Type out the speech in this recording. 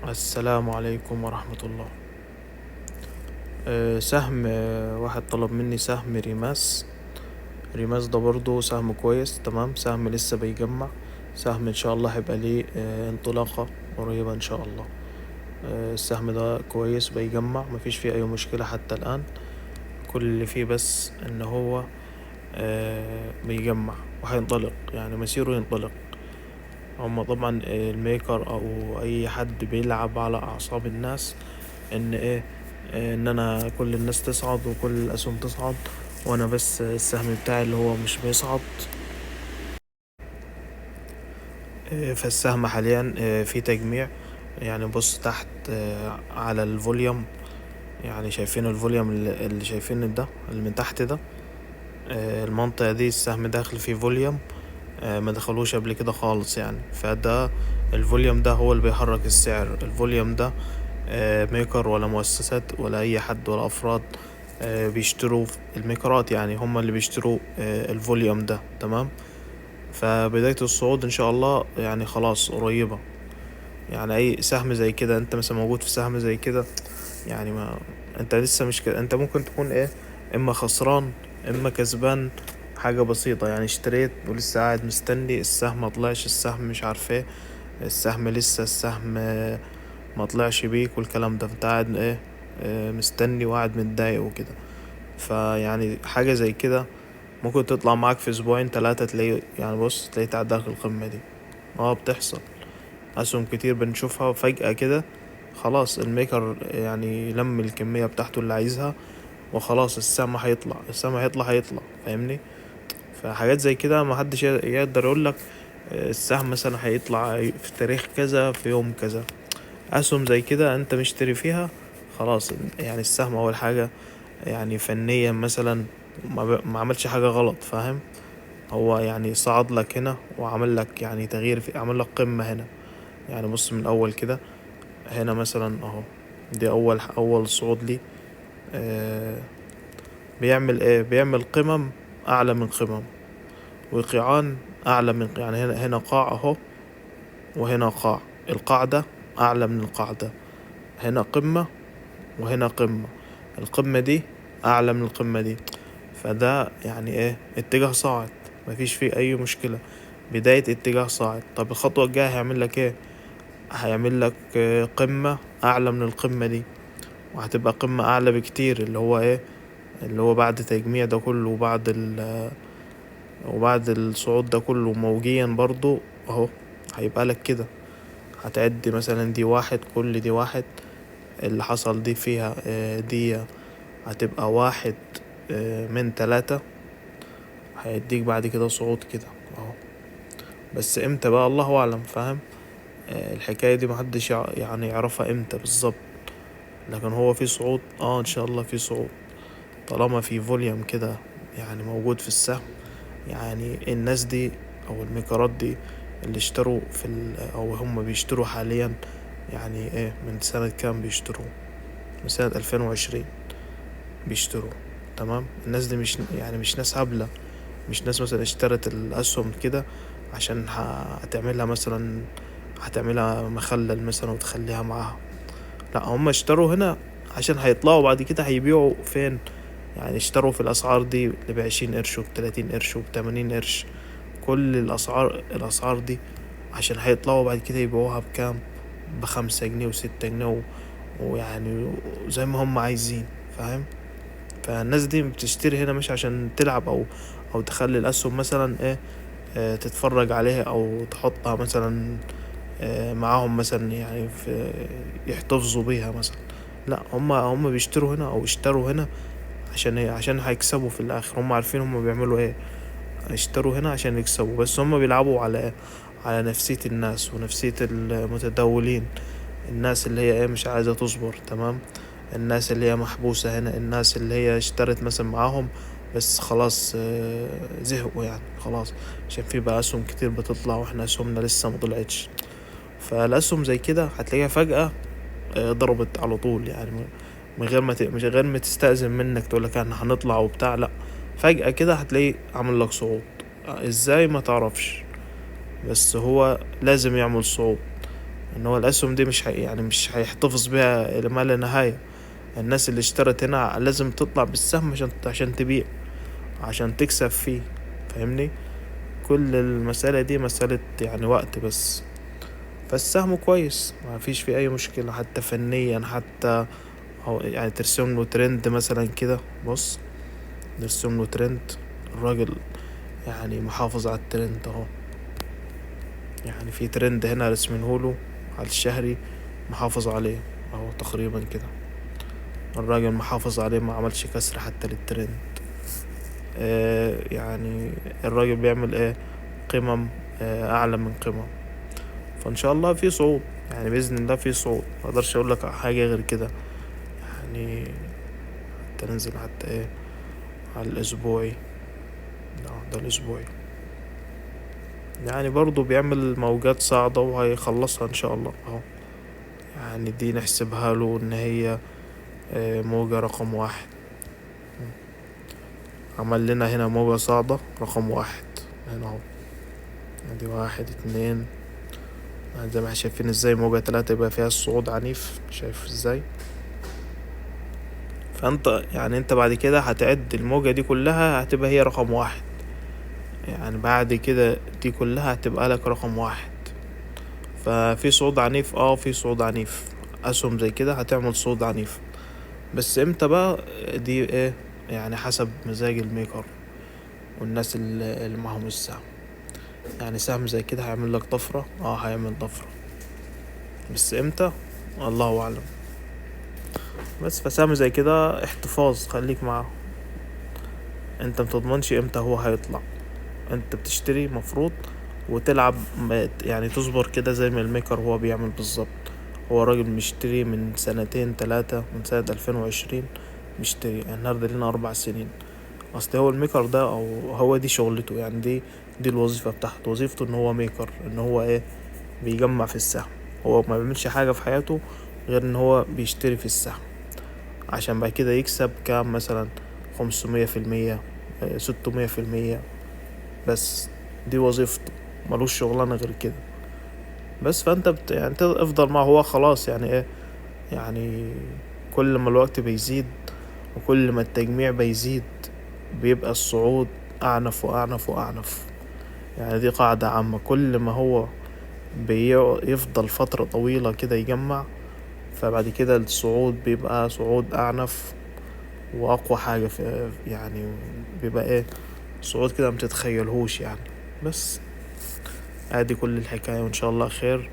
السلام عليكم ورحمة الله. سهم، واحد طلب مني سهم ريماس. ريماس ده برضو سهم كويس، تمام، سهم لسه بيجمع. سهم ان شاء الله هيبقى ليه انطلاقة قريبة ان شاء الله. السهم ده كويس بيجمع، مفيش فيه اي مشكلة حتى الان. كل اللي فيه بس ان هو بيجمع وهينطلق، يعني مسيره ينطلق. هما طبعا الميكر او اي حد بيلعب على اعصاب الناس ان ايه، ان انا كل الناس تصعد وكل الاسهم تصعد، وانا بس السهم بتاعي اللي هو مش بيصعد. فالسهم حاليا في تجميع. يعني بص تحت على الفوليوم، يعني شايفين الفوليوم اللي شايفين ده اللي من تحت ده. المنطقة دي السهم داخل فيه فوليوم ما دخلوش قبل كده خالص، يعني فده الفوليوم ده هو اللي بيحرك السعر. الفوليوم ده ميكر ولا مؤسسات ولا اي حد ولا افراد بيشتروا الميكرات، يعني هم اللي بيشتروا الفوليوم ده، تمام. فبداية الصعود ان شاء الله يعني خلاص قريبة. يعني اي سهم زي كده، انت مثلا موجود في سهم زي كده، يعني ما انت لسه مش كده، انت ممكن تكون ايه، اما خسران اما كسبان. حاجة بسيطة، يعني اشتريت ولسه قاعد مستني السهم ما طلعش، السهم مش عارف ايه، السهم لسه السهم ما طلعش بيك والكلام ده، فانت قاعد ايه مستني وقاعد متضايق وكده. فيعني حاجة زي كده ممكن تطلع معاك في اسبوعين تلاتة، تلاقي يعني بص تلاقي تعداك القمة دي. بتحصل. اسهم كتير بنشوفها فجأة كده، خلاص الميكر يعني لم الكمية بتاعته اللي عايزها، وخلاص السهم هيطلع فاهمني. فحاجات زي كده ما حدش يقدر يقول لك السهم مثلا هيطلع في تاريخ كذا في يوم كذا. اسهم زي كده انت مشتري فيها خلاص، يعني السهم اول حاجة يعني فنيا مثلا ما عملش حاجة غلط، فاهم. هو يعني صعد لك هنا وعمل لك يعني تغيير عمل لك قمة هنا. يعني بص من الاول كده، هنا مثلا اهو، دي اول صعود لي. آه بيعمل ايه، بيعمل قمم اعلى من قمم، وقيعان اعلى من، يعني هنا قاع اهو، وهنا قاع. القاع ده اعلى من القاع ده. هنا قمة وهنا قمة، القمة دي اعلى من القمة دي. فده يعني ايه، اتجاه صاعد، مفيش فيه اي مشكلة. بداية اتجاه صاعد. طب الخطوة الجاية هيعمل لك ايه؟ هيعمل لك قمة اعلى من القمة دي، وهتبقى قمة اعلى بكتير، اللي هو ايه، اللي هو بعد تجميع ده كله وبعد الصعود ده كله موجيا برضو اهو. هيبقى لك كده، هتعد مثلا دي واحد، كل دي واحد اللي حصل دي فيها دي هتبقى واحد من تلاتة. هيديك بعد كده صعود كده اهو. بس امتى بقى الله اعلم، فاهم. الحكاية دي محدش يعني يعرفها امتى بالظبط، لكن هو في صعود ان شاء الله في صعود، طالما في فوليوم كده يعني موجود في السهم. يعني الناس دي او الميكرات دي اللي اشتروا او هم بيشتروا حاليا، يعني ايه، من سنة كام بيشتروا؟ من سنة 2020 بيشتروا، تمام. الناس دي مش ناس هبلة، مش ناس مثلا اشترت الأسهم كده عشان هتعملها مخلل مثلا وتخليها معاها. لا، هم اشتروا هنا عشان هيطلعوا بعد كده هيبيعوا فين. يعني اشتروا في الأسعار دي اللي ب20 قرش وب30 قرش وب80 قرش. كل الأسعار دي عشان هيطلعوا بعد كده يبيعوها بكام؟ ب5 جنيه و6 جنيه ويعني زي ما هم عايزين، فاهم. فالناس دي بتشتري هنا مش عشان تلعب او تخلي الاسهم مثلا ايه تتفرج عليها او تحطها مثلا معاهم مثلا، يعني في يحتفظوا بيها مثلا. لا، هم بيشتروا هنا او اشتروا هنا عشان ايه، عشان هيكسبوا في الاخر. هم عارفين هم بيعملوا ايه، اشتروا هنا عشان يكسبوا. بس هم بيلعبوا على نفسية الناس ونفسية المتداولين. الناس اللي هي ايه مش عايزة تصبر، تمام. الناس اللي هي محبوسة هنا، الناس اللي هي اشترت مثلا معاهم بس خلاص زهقوا يعني خلاص، عشان في بقى اسهم كتير بتطلع واحنا اسهمنا لسه ما طلعتش. فالاسهم زي كده هتلاقيها فجأة ضربت على طول، يعني من غير ما تستأذن منك تقول لك احنا هنطلع وبتاع، لا، فجأة كده هتلاقيه عامل لك صعود. ازاي ما تعرفش، بس هو لازم يعمل صعود. ان هو الاسهم دي مش هيحتفظ بيها لما لا نهاية. الناس اللي اشترت هنا لازم تطلع بالسهم عشان تبيع، عشان تكسب فيه. فاهمني؟ كل المسألة دي مسألة يعني وقت بس. فالسهم كويس، ما فيش فيه اي مشكلة، حتى فنيا، حتى أو يعني ترسم له ترند مثلا كده. بص، نرسم له ترند. الراجل يعني محافظ على الترند اهو. يعني في ترند هنا رسمينهوله على الشهري، محافظ عليه اهو تقريبا كده. الراجل محافظ عليه، ما عملش كسر حتى للترند. يعني الراجل بيعمل ايه؟ قمم اعلى من قمم. فان شاء الله في صعود، يعني باذن الله في صعود، ما اقدرش اقول لك حاجه غير كده. يعني تنزل حتى ايه على الاسبوعي. ده الاسبوعي، يعني برضو بيعمل موجات صاعدة وهيخلصها ان شاء الله اهو. يعني دي نحسبها له ان هي موجة رقم واحد. عمل لنا هنا موجة صاعدة رقم واحد هنا اهو. ادي واحد اتنين، زي ما احنا شايفين ازاي. موجة تلاتة يبقى فيها الصعود عنيف، شايف ازاي؟ فانت يعني انت بعد كده هتعد الموجة دي كلها هتبقى هي رقم واحد. يعني بعد كده دي كلها هتبقى لك رقم واحد. ففي صعود عنيف، في صعود عنيف. اسهم زي كده هتعمل صعود عنيف، بس امتى بقى؟ دي ايه؟ يعني حسب مزاج الميكر والناس اللي معهم السهم. يعني سهم زي كده هيعمل لك طفرة، هيعمل طفرة، بس امتى؟ الله اعلم. بس فسهم زي كده احتفاظ، خليك معاه. انت متضمنش امتى هو هيطلع. انت بتشتري مفروض وتلعب، يعني تصبر كده زي ما الميكر هو بيعمل بالظبط. هو راجل مشتري من سنتين تلاتة، من سنة 2020 مشتري، يعني النهاردة لنا 4 سنين. اصل هو الميكر ده، او هو دي شغلته، يعني دي الوظيفة بتاعته. وظيفته ان هو ميكر، ان هو ايه؟ بيجمع في السهم. هو ما بيعملش حاجة في حياته غير ان هو بيشتري في السهم، عشان بعد كده يكسب كام؟ مثلا 500%، 600%. بس دي وظيفته، ملوش شغلانة غير كده. بس فانت يعني افضل معه، هو خلاص يعني ايه؟ يعني كل ما الوقت بيزيد وكل ما التجميع بيزيد، بيبقى الصعود أعنف وأعنف وأعنف. يعني دي قاعدة عامة، كل ما هو بيفضل فترة طويلة كده يجمع، فبعد كده الصعود بيبقى صعود أعنف وأقوى حاجة في، يعني بيبقى ايه؟ صعود كده متتخيلهوش يعني. بس ادي كل الحكاية، وان شاء الله خير.